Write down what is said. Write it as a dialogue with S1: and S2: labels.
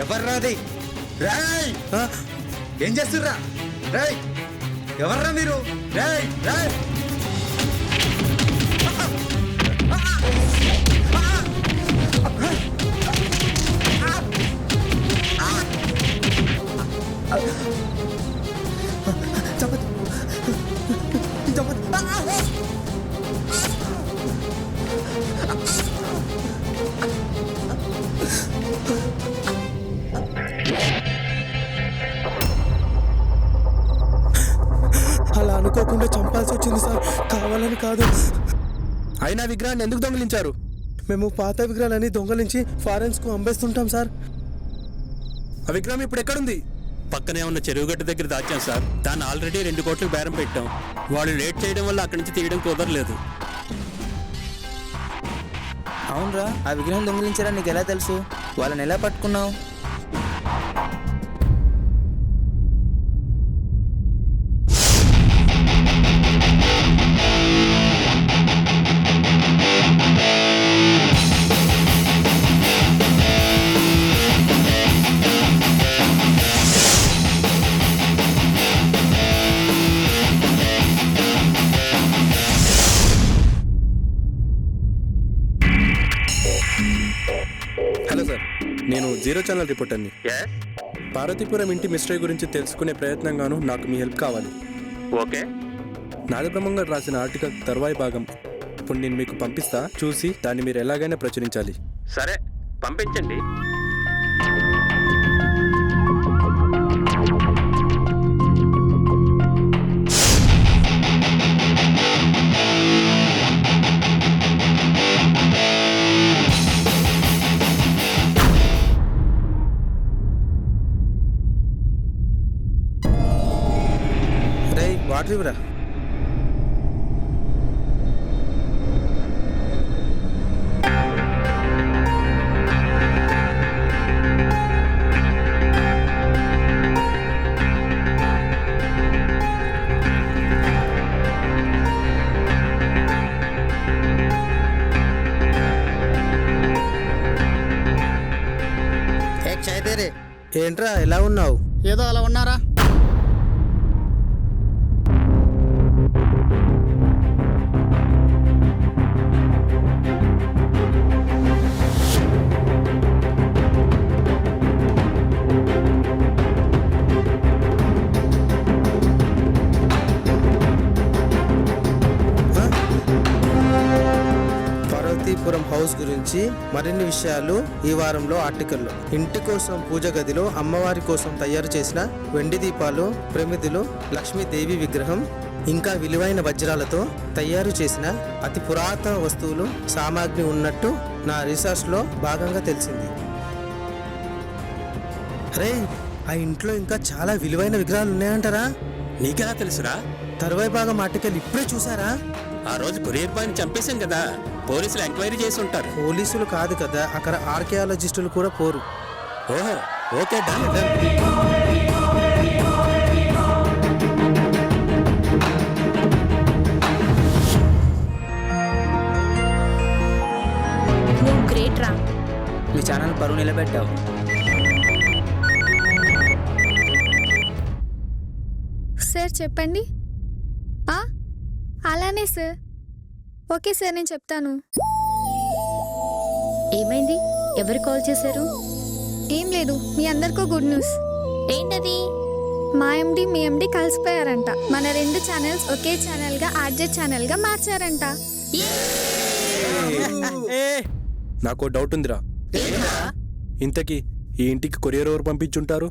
S1: ఎవర్రాది రాయ్ ఏం చేస్తుర్రా రాయ్ ఎవర్రా మీరు రాయ్ రాయ్
S2: అలా అనుకోకుండా చంపాల్సి వచ్చింది సార్, కావాలని కాదు.
S3: అయినా విగ్రహాన్ని ఎందుకు దొంగిలించారు?
S2: మేము పాత విగ్రహాలని దొంగలించి ఫారెన్స్ కు అమ్మేస్తుంటాం సార్.
S3: ఆ విగ్రహం ఇప్పుడు ఎక్కడుంది?
S4: పక్కనే ఉన్న చెరువుగట్టు దగ్గర దాచాం సార్. దాన్ని ఆల్రెడీ 2 కోట్లకు బేరం పెట్టాం. వాళ్ళు లేట్ చేయడం వల్ల అక్కడి నుంచి తీయడం కుదరలేదు.
S5: అవునరా, ఆ విగ్రహం దొంగిలించారా నీకు ఎలా తెలుసు? వాళ్ళని ఎలా పట్టుకున్నావు?
S3: హలో సార్, నేను జీరో ఛానల్ రిపోర్టర్ని. పార్వతీపురం ఇంటి మిస్టరీ గురించి తెలుసుకునే ప్రయత్నంగాను నాకు మీ హెల్ప్ కావాలి.
S4: ఓకే,
S3: నాగబ్రహ్మం గారు రాసిన ఆర్టికల్ తర్వాయి భాగం ఇప్పుడు నేను మీకు పంపిస్తా, చూసి దాన్ని మీరు ఎలాగైనా ప్రచురించాలి.
S4: సరే పంపించండి.
S2: రేయ్ వాటర్ ఇవ్వరా. ఏంట్రా ఎలా ఉన్నావు?
S6: ఏదో అలా ఉన్నారా?
S2: పార్వతీపురం హౌస్ గురించి మరిన్ని విషయాలు ఈ వారంలో ఆర్టికల్లో. ఇంటి కోసం పూజ గదిలో అమ్మవారి కోసం తయారు చేసిన వెండి దీపాలు, ప్రమిదులు, లక్ష్మీదేవి విగ్రహం, ఇంకా విలువైన వజ్రాలతో తయారు చేసిన అతి పురాతన వస్తువులు, సామాగ్రి ఉన్నట్టు నా రీసెర్చ్లో భాగంగా తెలిసింది. రే, ఆ ఇంట్లో ఇంకా చాలా విలువైన విగ్రహాలు ఉన్నాయంటారా?
S4: నీకెలా తెలుసురా?
S2: తర్వాయి భాగం ఆర్టికల్ ఇప్పుడే చూసారా?
S4: ఆ రోజు కొరియర్ బాయ్ని చంపేశాం కదా, పోలీసులు ఎంక్వైరీ చేసి ఉంటారు.
S2: పోలీసులు కాదు కదా, అక్కడ ఆర్కియాలజిస్టులు కూడా పోరు.
S4: ఓహో, ఓకే, డన్ డన్.
S7: నువ్వు గ్రేట్ రా.
S5: మీ ఛానల్ పరువు నిలబెట్టావు.
S7: సార్ చెప్పండి. అలానే సార్. ఓకే సార్, నేను చెప్తాను.
S8: ఏమైంది? ఎవరు కాల్ చేశారు?
S7: ఏం లేదు, మీ అందరికీ గుడ్ న్యూస్.
S8: ఏంటది?
S7: మా ఎండి మీ ఎండి కలిసిపోయారంట. మన 2 ఛానల్స్ ఒకే ఛానల్గా ఆర్జే ఛానల్గా మార్చారంట.
S3: నాకు డౌట్ ఉందిరా, ఇంతకీ ఈ ఇంటికి కొరియర్ ఎవరు పంపించుంటారు?